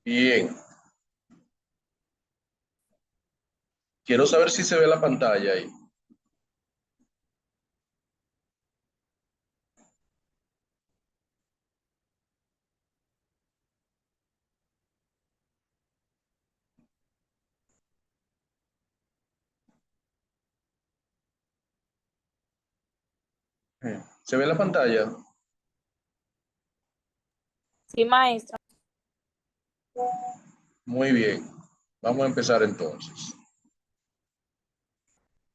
Bien, quiero saber si se ve la pantalla ahí. ¿Se ve la pantalla? Sí, maestro. Muy bien, vamos a empezar entonces.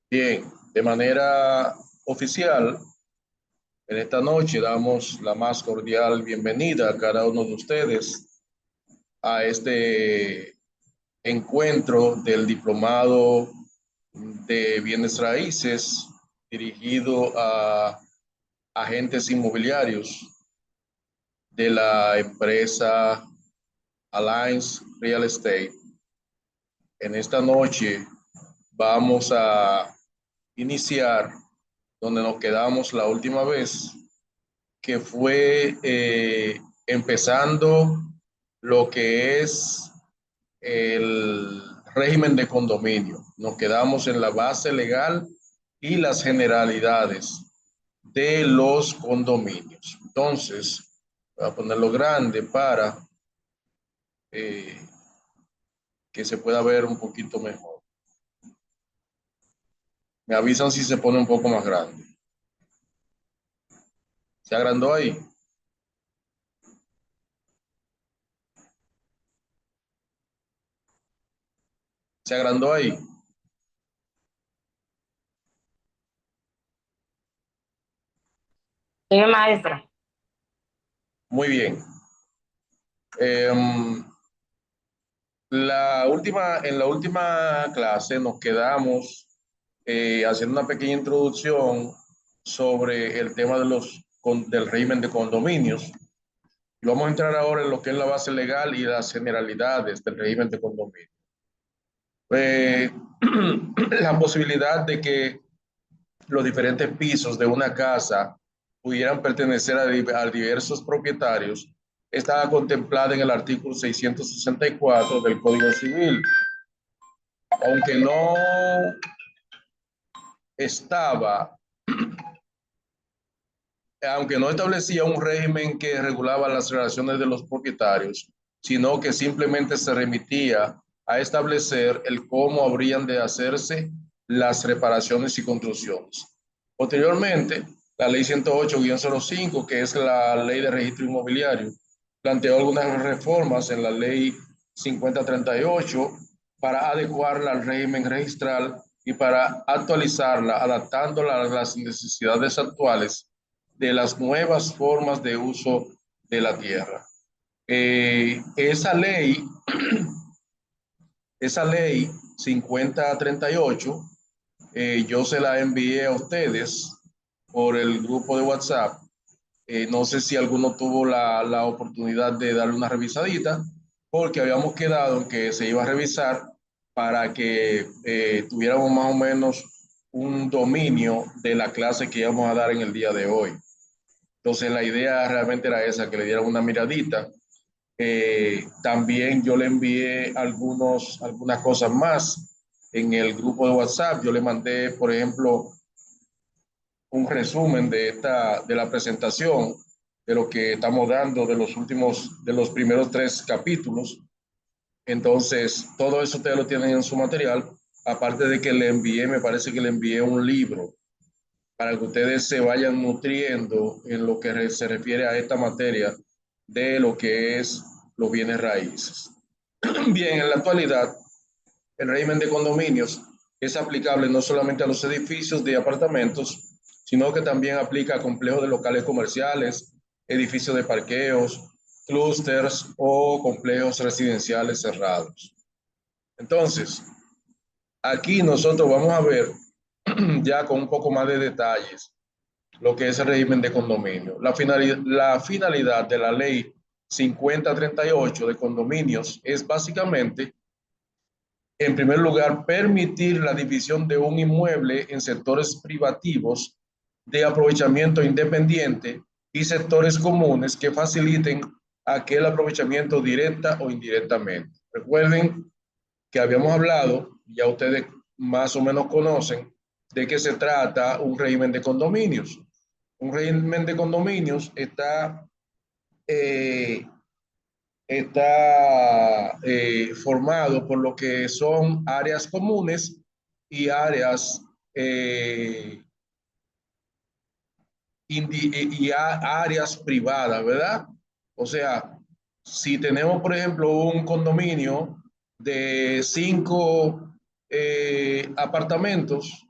Bien, de manera oficial, en esta noche damos la más cordial bienvenida a cada uno de ustedes a este encuentro del Diplomado de Bienes Raíces dirigido a agentes inmobiliarios de la empresa Alliance Real Estate. En esta noche vamos a iniciar donde nos quedamos la última vez, que fue empezando lo que es el régimen de condominio. Nos quedamos en la base legal y las generalidades de los condominios. Entonces, voy a ponerlo grande para eh, que se pueda ver un poquito mejor. Me avisan si se pone un poco más grande. ¿Se agrandó ahí? ¿Se agrandó ahí? Sí, maestra. Muy bien. En la última clase nos quedamos haciendo una pequeña introducción sobre el tema del régimen de condominios. Y vamos a entrar ahora en lo que es la base legal y las generalidades del régimen de condominio. Eh, la posibilidad de que los diferentes pisos de una casa pudieran pertenecer a diversos propietarios estaba contemplada en el artículo 664 del Código Civil, aunque no estaba, aunque no establecía un régimen que regulaba las relaciones de los propietarios, sino que simplemente se remitía a establecer el cómo habrían de hacerse las reparaciones y construcciones. Posteriormente, la ley 108-05, que es la ley de registro inmobiliario, planteó algunas reformas en la ley 5038 para adecuarla al régimen registral y para actualizarla, adaptándola a las necesidades actuales de las nuevas formas de uso de la tierra. Esa ley, esa ley 5038, yo se la envié a ustedes por el grupo de WhatsApp. No sé si alguno tuvo la oportunidad de darle una revisadita, porque habíamos quedado en que se iba a revisar para que tuviéramos más o menos un dominio de la clase que íbamos a dar en el día de hoy. Entonces la idea realmente era esa, que le dieran una miradita. También yo le envié algunas cosas más en el grupo de WhatsApp. Yo le mandé, por ejemplo, un resumen de la presentación de lo que estamos dando de los primeros 3 capítulos. Entonces, todo eso ustedes lo tienen en su material. Aparte de que le envié, me parece que le envié un libro para que ustedes se vayan nutriendo en lo que se refiere a esta materia de lo que es los bienes raíces. Bien, en la actualidad, el régimen de condominios es aplicable no solamente a los edificios de apartamentos, sino que también aplica a complejos de locales comerciales, edificios de parqueos, clústeres o complejos residenciales cerrados. Entonces, aquí nosotros vamos a ver ya con un poco más de detalles lo que es el régimen de condominio. La finalidad de la ley 5038 de condominios es básicamente, en primer lugar, permitir la división de un inmueble en sectores privativos de aprovechamiento independiente y sectores comunes que faciliten aquel aprovechamiento directa o indirectamente. Recuerden que habíamos hablado, ya ustedes más o menos conocen, de qué se trata un régimen de condominios. Un régimen de condominios está formado por lo que son áreas comunes y áreas áreas privadas, ¿verdad? O sea, si tenemos, por ejemplo, un condominio de 5 apartamentos,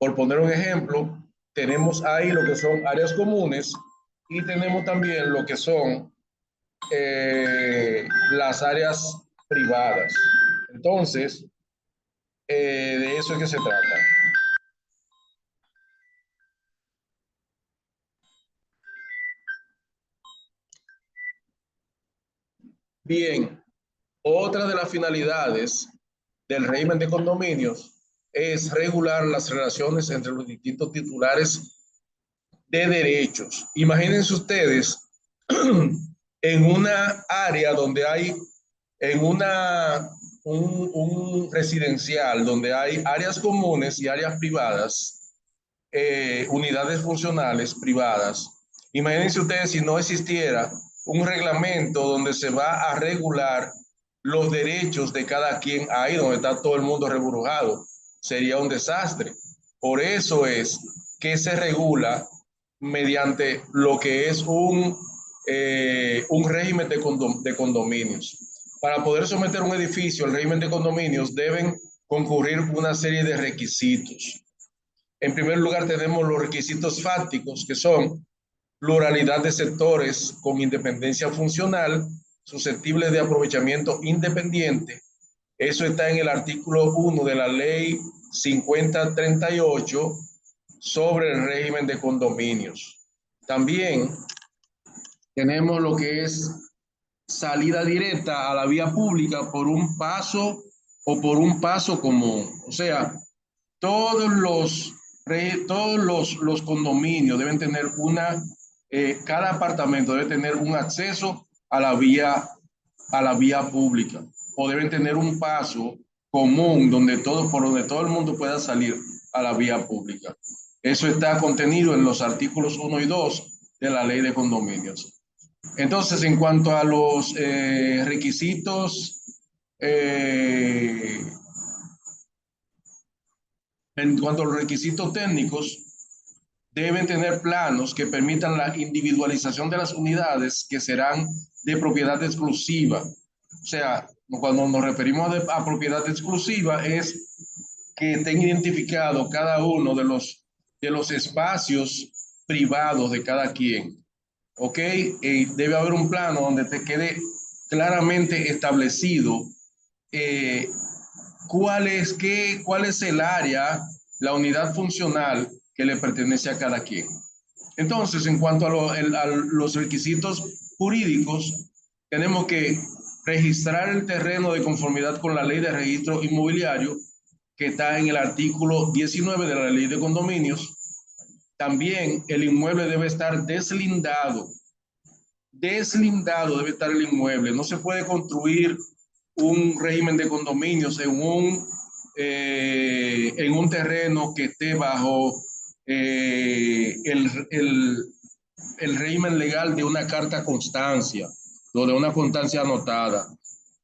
por poner un ejemplo, tenemos ahí lo que son áreas comunes y tenemos también lo que son las áreas privadas. Entonces, de eso es que se trata. Bien, otra de las finalidades del régimen de condominios es regular las relaciones entre los distintos titulares de derechos. Imagínense ustedes en una área donde hay, en un residencial donde hay áreas comunes y áreas privadas, unidades funcionales privadas. Imagínense ustedes si no existiera un reglamento donde se va a regular los derechos de cada quien ahí donde está todo el mundo reburujado. Sería un desastre. Por eso es que se regula mediante lo que es un régimen de condominios. Para poder someter un edificio al régimen de condominios deben concurrir una serie de requisitos. En primer lugar, tenemos los requisitos fácticos, que son pluralidad de sectores con independencia funcional, susceptibles de aprovechamiento independiente. Eso está en el artículo 1 de la ley 5038 sobre el régimen de condominios. También tenemos lo que es salida directa a la vía pública por un paso o por un paso común. O sea, todos los condominios deben tener cada apartamento debe tener un acceso a la vía pública, o deben tener un paso común por donde todo el mundo pueda salir a la vía pública. Eso está contenido en los artículos 1 y 2 de la ley de condominios. Entonces, en cuanto a los requisitos, en cuanto a los requisitos técnicos, deben tener planos que permitan la individualización de las unidades que serán de propiedad exclusiva. O sea, cuando nos referimos a propiedad exclusiva es que estén identificados cada uno de los espacios privados de cada quien. ¿Ok? Debe haber un plano donde te quede claramente establecido cuál es el área, la unidad funcional que le pertenece a cada quien. Entonces, en cuanto a los requisitos jurídicos, tenemos que registrar el terreno de conformidad con la ley de registro inmobiliario, que está en el artículo 19 de la ley de condominios. También el inmueble debe estar deslindado. Deslindado debe estar el inmueble. No se puede construir un régimen de condominios en un terreno que esté bajo el régimen legal de una carta constancia o de una constancia anotada.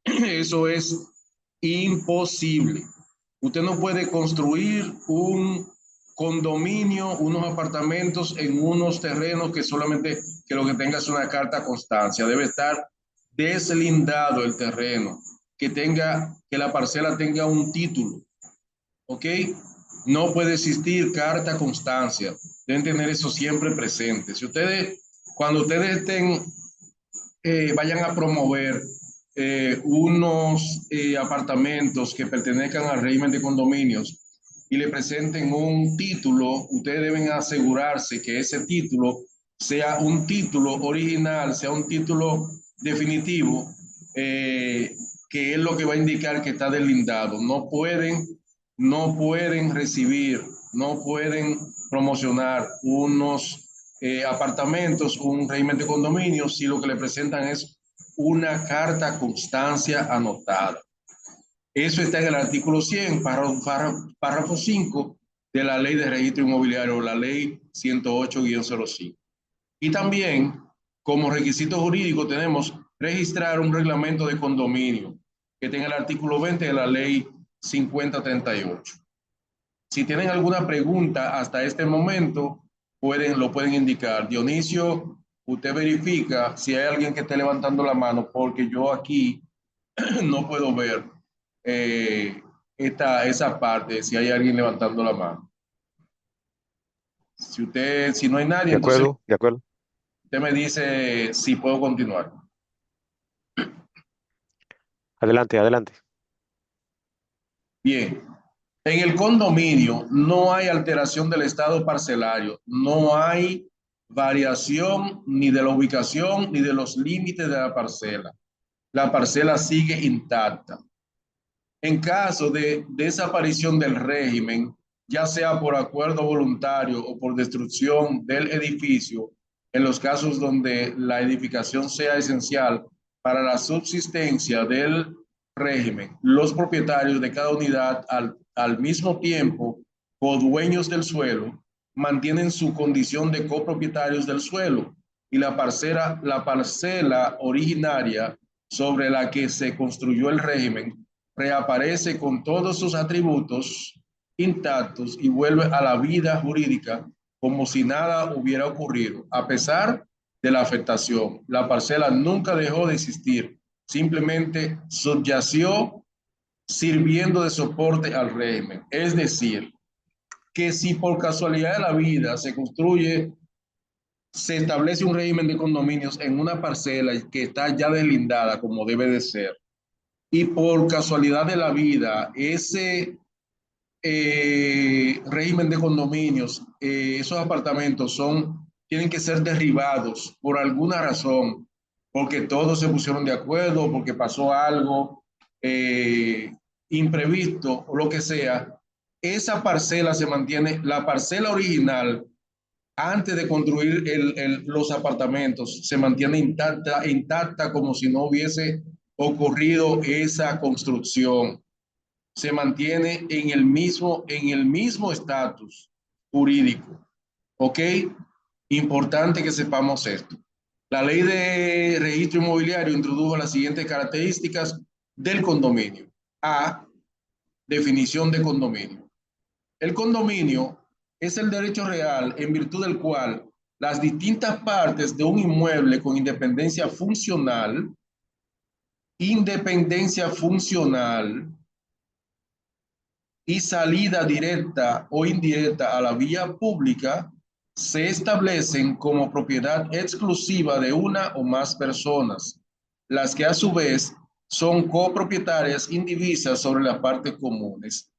Eso es imposible. Usted no puede construir un condominio, unos apartamentos en unos terrenos que solamente que lo que tenga es una carta constancia. Debe estar deslindado el terreno, que la parcela tenga un título. ¿Ok? No puede existir carta constancia. Deben tener eso siempre presente. Cuando ustedes vayan a promover unos apartamentos que pertenezcan al régimen de condominios y le presenten un título, ustedes deben asegurarse que ese título sea un título original, sea un título definitivo, que es lo que va a indicar que está deslindado. No pueden recibir, no pueden promocionar unos apartamentos, un régimen de condominios, si lo que le presentan es una carta constancia anotada. Eso está en el artículo 100, párrafo 5 de la Ley de Registro Inmobiliario, la Ley 108-05. Y también, como requisito jurídico, tenemos registrar un reglamento de condominio, que tenga el artículo 20 de la Ley 5038. Si tienen alguna pregunta hasta este momento, lo pueden indicar. Dionisio, usted verifica si hay alguien que esté levantando la mano, porque yo aquí no puedo ver esa parte, si hay alguien levantando la mano. Si no hay nadie, De entonces acuerdo, de acuerdo. usted me dice si puedo continuar. Adelante, adelante. Bien. En el condominio no hay alteración del estado parcelario, no hay variación ni de la ubicación ni de los límites de la parcela. La parcela sigue intacta. En caso de desaparición del régimen, ya sea por acuerdo voluntario o por destrucción del edificio, en los casos donde la edificación sea esencial para la subsistencia del régimen, los propietarios de cada unidad al mismo tiempo, codueños del suelo, mantienen su condición de copropietarios del suelo y la parcela originaria sobre la que se construyó el régimen reaparece con todos sus atributos intactos y vuelve a la vida jurídica como si nada hubiera ocurrido. A pesar de la afectación, la parcela nunca dejó de existir, simplemente subyació sirviendo de soporte al régimen. Es decir, que si por casualidad de la vida se establece un régimen de condominios en una parcela que está ya deslindada como debe de ser, y por casualidad de la vida, ese régimen de condominios, esos apartamentos tienen que ser derribados por alguna razón, porque todos se pusieron de acuerdo, porque pasó algo imprevisto o lo que sea, esa parcela se mantiene, la parcela original, antes de construir los apartamentos, se mantiene intacta como si no hubiese ocurrido esa construcción. Se mantiene en el mismo estatus jurídico. ¿Ok? Importante que sepamos esto. La ley de registro inmobiliario introdujo las siguientes características del condominio. A, definición de condominio. El condominio es el derecho real en virtud del cual las distintas partes de un inmueble con independencia funcional y salida directa o indirecta a la vía pública se establecen como propiedad exclusiva de una o más personas, las que a su vez son copropietarias indivisas sobre las partes comunes.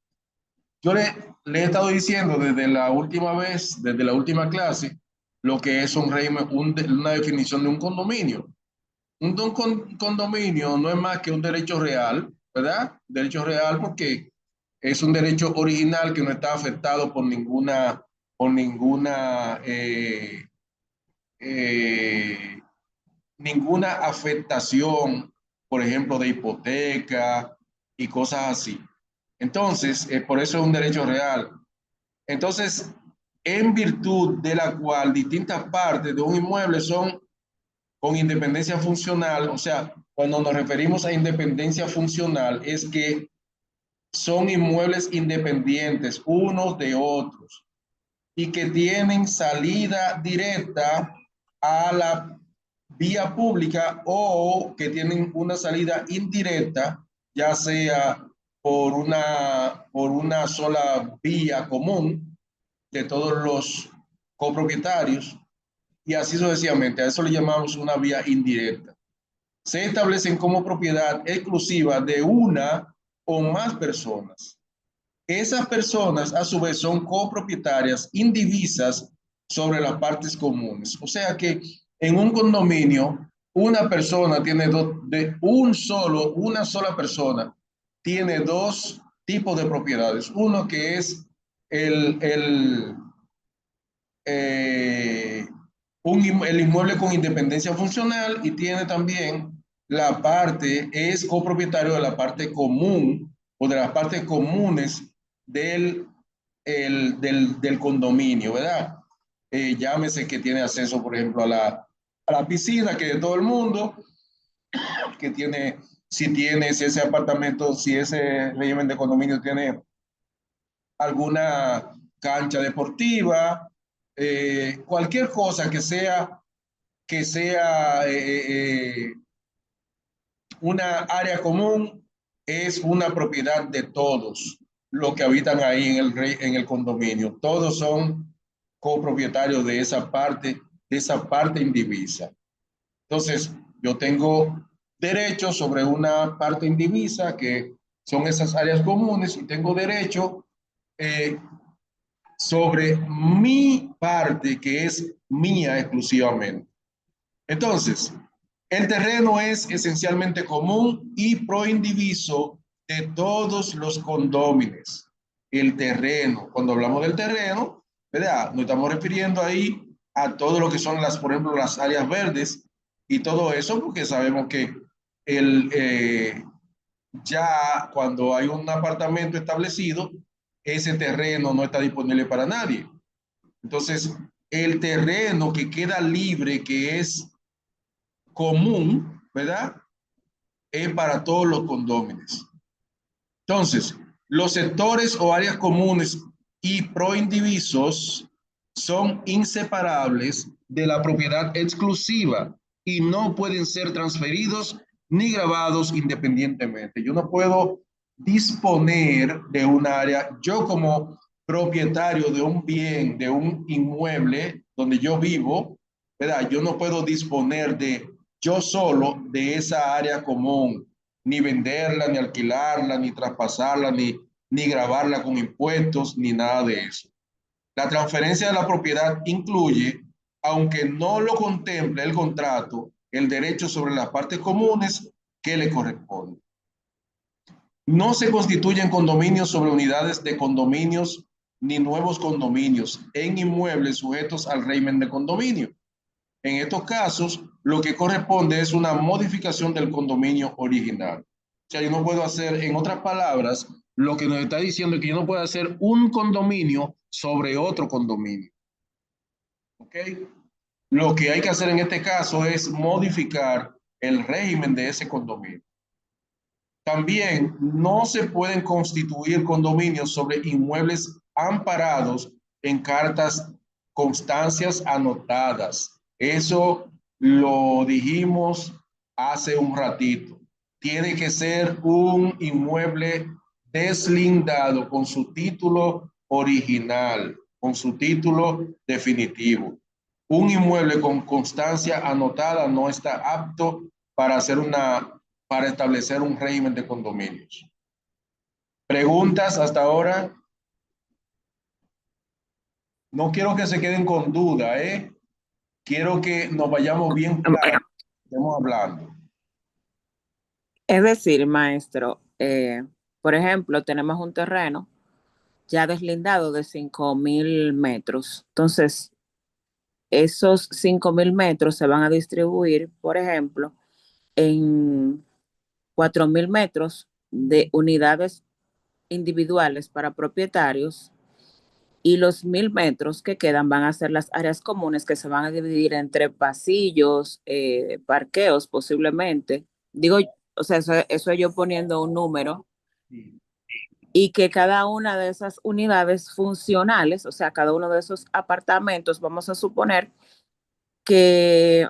Yo le he estado diciendo desde la última clase, lo que es un régimen, una definición de un condominio. Un condominio no es más que un derecho real, ¿verdad? Derecho real porque es un derecho original que no está afectado por eh, ninguna afectación, por ejemplo, de hipoteca y cosas así. Entonces, por eso es un derecho real. Entonces, en virtud de la cual distintas partes de un inmueble son con independencia funcional, o sea, cuando nos referimos a independencia funcional, es que son inmuebles independientes unos de otros y que tienen salida directa a la vía pública o que tienen una salida indirecta, ya sea por una sola vía común de todos los copropietarios y así sucesivamente. A eso le llamamos una vía indirecta. Se establecen como propiedad exclusiva de una o más personas. Esas personas, a su vez, son copropietarias indivisas sobre las partes comunes. O sea que en un condominio, una persona tiene una sola persona tiene dos tipos de propiedades. Uno que es el el inmueble con independencia funcional y tiene también la parte, es copropietario de la parte común o de las partes comunes del, del condominio, ¿verdad? Llámese que tiene acceso, por ejemplo, a la piscina que es de todo el mundo, que tiene, si tienes ese apartamento, si ese régimen de condominio tiene alguna cancha deportiva, cualquier cosa que sea una área común, es una propiedad de todos los que habitan ahí en el condominio. Todos son copropietarios de esa parte indivisa. Entonces, yo tengo derechos sobre una parte indivisa que son esas áreas comunes y tengo derecho eh, sobre mi parte que es mía exclusivamente. Entonces, el terreno es esencialmente común y proindiviso de todos los condóminos. El terreno, cuando hablamos del terreno, ¿verdad? Nos estamos refiriendo ahí a todo lo que son las, por ejemplo, las áreas verdes y todo eso, porque sabemos que el, ya cuando hay un apartamento establecido, ese terreno no está disponible para nadie. Entonces, el terreno que queda libre, que es común, ¿verdad? Es para todos los condóminos. Entonces, los sectores o áreas comunes y proindivisos son inseparables de la propiedad exclusiva y no pueden ser transferidos ni grabados independientemente. Yo no puedo disponer de un área, yo como propietario de un bien, de un inmueble donde yo vivo, ¿verdad? Yo no puedo disponer de yo solo de esa área común, ni venderla, ni alquilarla, ni traspasarla, ni grabarla con impuestos, ni nada de eso. La transferencia de la propiedad incluye, aunque no lo contemple el contrato, el derecho sobre las partes comunes que le corresponden. No se constituyen condominios sobre unidades de condominios ni nuevos condominios en inmuebles sujetos al régimen de condominio. En estos casos, lo que corresponde es una modificación del condominio original. O sea, yo no puedo hacer, en otras palabras, lo que nos está diciendo es que yo no puedo hacer un condominio sobre otro condominio. ¿Ok? Lo que hay que hacer en este caso es modificar el régimen de ese condominio. También no se pueden constituir condominios sobre inmuebles amparados en cartas, constancias anotadas. Eso lo dijimos hace un ratito. Tiene que ser un inmueble deslindado con su título original, con su título definitivo. Un inmueble con constancia anotada no está apto para hacer para establecer un régimen de condominios. ¿Preguntas hasta ahora? No quiero que se queden con duda, ¿eh? Quiero que nos vayamos bien claros. Estamos hablando. Es decir, maestro, por ejemplo, tenemos un terreno ya deslindado de 5.000 metros. Entonces, esos 5.000 metros se van a distribuir, por ejemplo, en 4.000 metros de unidades individuales para propietarios y los 1.000 metros que quedan van a ser las áreas comunes que se van a dividir entre pasillos, parqueos posiblemente. Digo, o sea, eso es yo poniendo un número y que cada una de esas unidades funcionales, o sea, cada uno de esos apartamentos, vamos a suponer que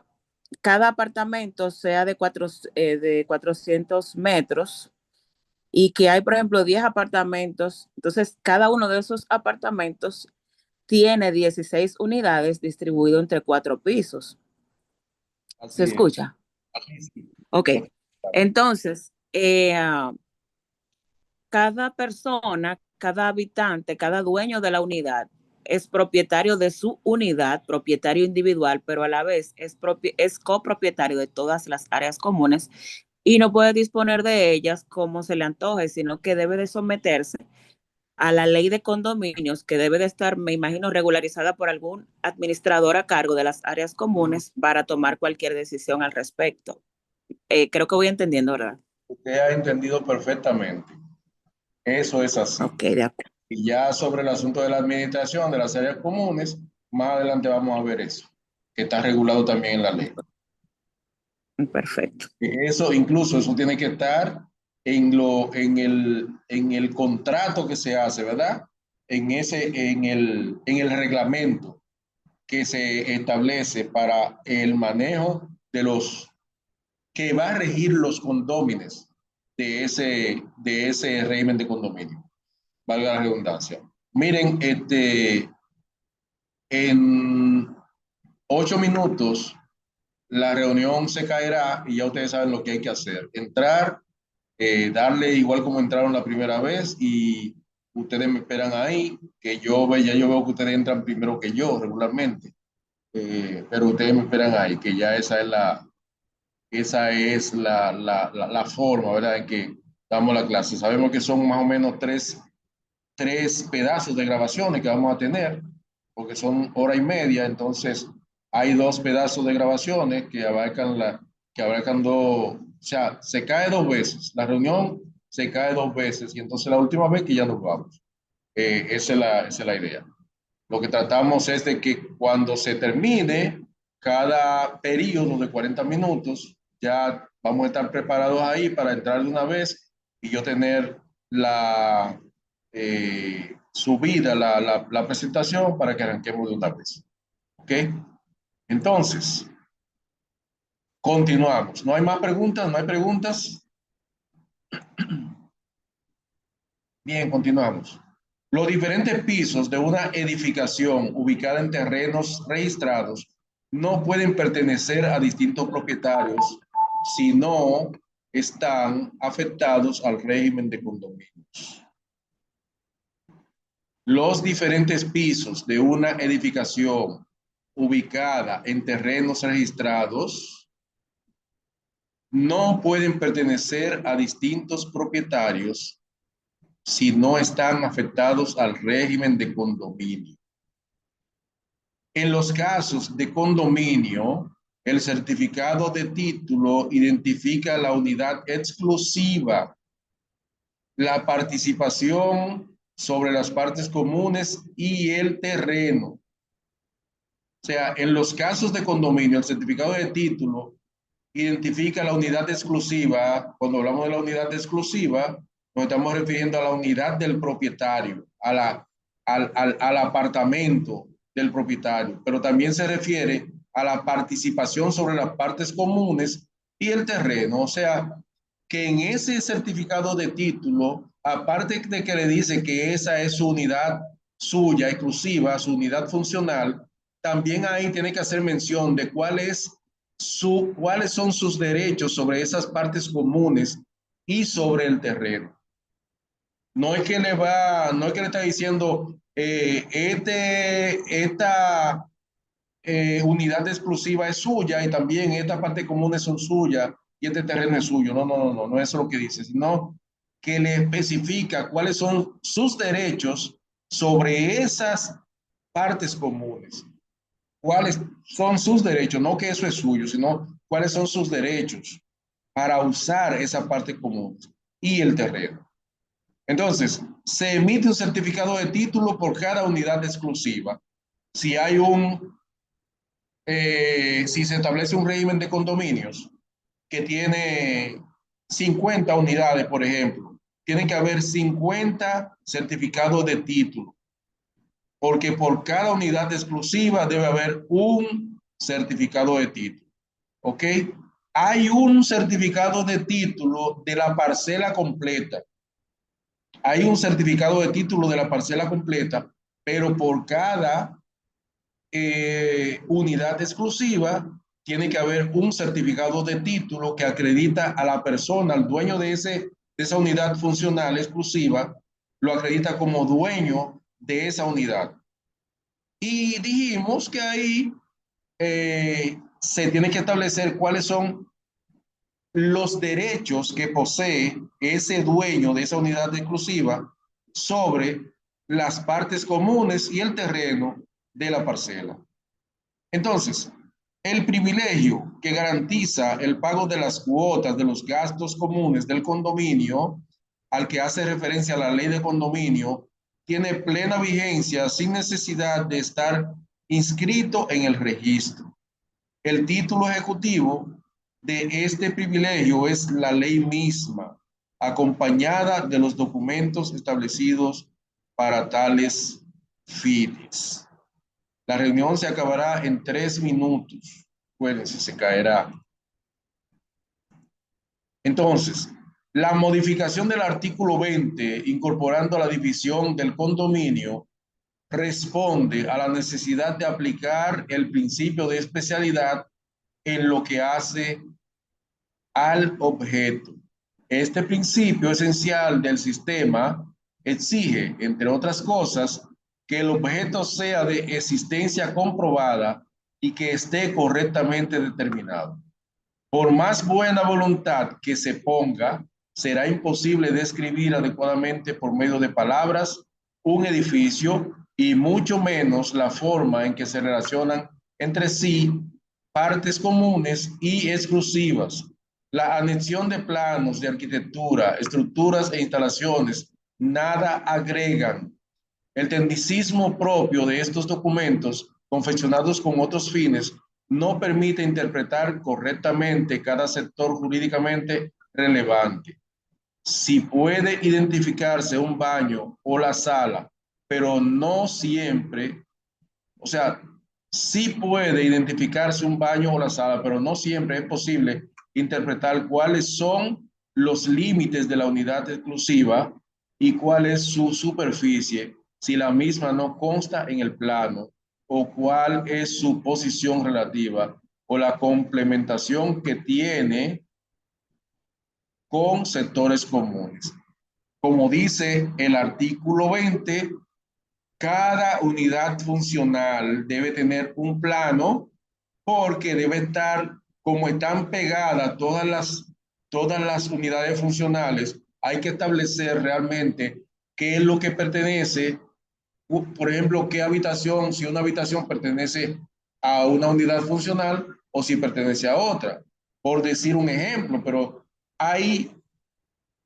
cada apartamento sea de 400 metros y que hay, por ejemplo, 10 apartamentos. Entonces, cada uno de esos apartamentos tiene 16 unidades distribuido entre 4 pisos. Así ¿Se es. escucha? Así sí. Ok. Entonces, cada persona, cada habitante, cada dueño de la unidad es propietario de su unidad, propietario individual, pero a la vez es copropietario de todas las áreas comunes y no puede disponer de ellas como se le antoje, sino que debe de someterse a la ley de condominios, que debe de estar, me imagino, regularizada por algún administrador a cargo de las áreas comunes para tomar cualquier decisión al respecto. Creo que voy entendiendo, ¿verdad? Usted ha entendido perfectamente. Eso es así. Ok, de acuerdo. Y ya sobre el asunto de la administración de las áreas comunes, más adelante vamos a ver eso, que está regulado también en la ley. Perfecto. Eso, incluso eso tiene que estar en el contrato que se hace, ¿verdad? En el reglamento que se establece para el manejo de los que va a regir los condóminos de ese régimen de condominio. Valga la redundancia. Miren, en 8 minutos la reunión se caerá y ya ustedes saben lo que hay que hacer. Entrar, darle igual como entraron la primera vez y ustedes me esperan ahí, que ya yo veo que ustedes entran primero que yo regularmente, pero ustedes me esperan ahí, que ya esa es la forma, ¿verdad?, en que damos la clase. Sabemos que son más o menos tres pedazos de grabaciones que vamos a tener, porque son hora y media, entonces hay 2 pedazos de grabaciones que abarcan dos, o sea, se cae 2 veces, la reunión se cae 2 veces, y entonces la última vez que ya nos vamos. Esa es la idea. Lo que tratamos es de que cuando se termine cada periodo de 40 minutos, ya vamos a estar preparados ahí para entrar de una vez y yo tener subida la presentación para que arranquemos de una vez. ¿Ok? Entonces, continuamos. ¿No hay más preguntas? ¿No hay preguntas? Bien, continuamos. Los diferentes pisos de una edificación ubicada en terrenos registrados no pueden pertenecer a distintos propietarios si no están afectados al régimen de condominios. Los diferentes pisos de una edificación ubicada en terrenos registrados no pueden pertenecer a distintos propietarios si no están afectados al régimen de condominio. En los casos de condominio, el certificado de título identifica la unidad exclusiva, la participación sobre las partes comunes y el terreno. O sea, en los casos de condominio, el certificado de título identifica la unidad exclusiva. Cuando hablamos de la unidad exclusiva, nos estamos refiriendo a la unidad del propietario, al apartamento del propietario, pero también se refiere a la participación sobre las partes comunes y el terreno. O sea, que en ese certificado de título, aparte de que le dice que esa es su unidad suya, exclusiva, su unidad funcional, también ahí tiene que hacer mención de cuáles son sus derechos sobre esas partes comunes y sobre el terreno. No es que no es que le está diciendo, esta unidad exclusiva es suya y también esta parte común son suyas y este terreno es suyo. No es eso lo que dice, sino que le especifica cuáles son sus derechos sobre esas partes comunes. Cuáles son sus derechos, no que eso es suyo, sino cuáles son sus derechos para usar esa parte común y el terreno. Entonces, se emite un certificado de título por cada unidad exclusiva. Si hay si se establece un régimen de condominios que tiene 50 unidades, por ejemplo, tiene que haber 50 certificados de título, porque por cada unidad exclusiva debe haber un certificado de título. ¿Ok? Hay un certificado de título de la parcela completa. Hay un certificado de título de la parcela completa, pero por cada unidad exclusiva tiene que haber un certificado de título que acredita a la persona, al dueño de esa unidad funcional exclusiva, lo acredita como dueño de esa unidad. Y dijimos que ahí se tiene que establecer cuáles son los derechos que posee ese dueño de esa unidad exclusiva sobre las partes comunes y el terreno de la parcela. Entonces, el privilegio que garantiza el pago de las cuotas de los gastos comunes del condominio, al que hace referencia la ley de condominio, tiene plena vigencia sin necesidad de estar inscrito en el registro. El título ejecutivo de este privilegio es la ley misma, acompañada de los documentos establecidos para tales fines. La reunión se acabará en 3 minutos. Acuérdense, se caerá. Entonces, la modificación del artículo 20, incorporando la división del condominio, responde a la necesidad de aplicar el principio de especialidad en lo que hace al objeto. Este principio esencial del sistema exige, entre otras cosas, que el objeto sea de existencia comprobada y que esté correctamente determinado. Por más buena voluntad que se ponga, será imposible describir adecuadamente por medio de palabras un edificio y mucho menos la forma en que se relacionan entre sí partes comunes y exclusivas. La anexión de planos de arquitectura, estructuras e instalaciones nada agregan. El tecnicismo propio de estos documentos, confeccionados con otros fines, no permite interpretar correctamente cada sector jurídicamente relevante. Si puede identificarse un baño o la sala, pero no siempre, o sea, sí puede identificarse un baño o la sala, pero no siempre es posible interpretar cuáles son los límites de la unidad exclusiva y cuál es su superficie, si la misma no consta en el plano, o cuál es su posición relativa o la complementación que tiene con sectores comunes. Como dice el artículo 20, cada unidad funcional debe tener un plano porque debe estar, como están pegadas todas las unidades funcionales, hay que establecer realmente qué es lo que pertenece, por ejemplo, qué habitación, si una habitación pertenece a una unidad funcional o si pertenece a otra, por decir un ejemplo, pero hay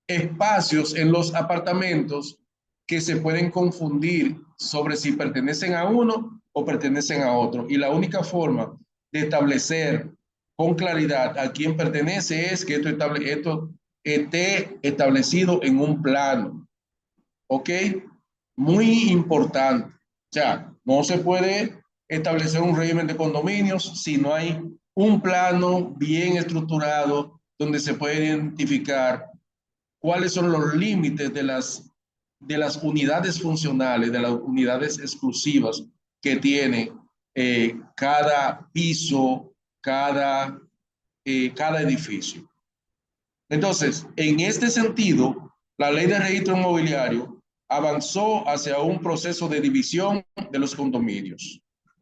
espacios en los apartamentos que se pueden confundir sobre si pertenecen a uno o pertenecen a otro. Y la única forma de establecer con claridad a quién pertenece es que esto esté establecido en un plano. ¿Ok? Muy importante. O sea, no se puede establecer un régimen de condominios si no hay un plano bien estructurado donde se puede identificar cuáles son los límites de las unidades funcionales, de las unidades exclusivas que tiene cada piso, cada edificio. Entonces, en este sentido, la ley de registro inmobiliario avanzó hacia un proceso de división de los condominios.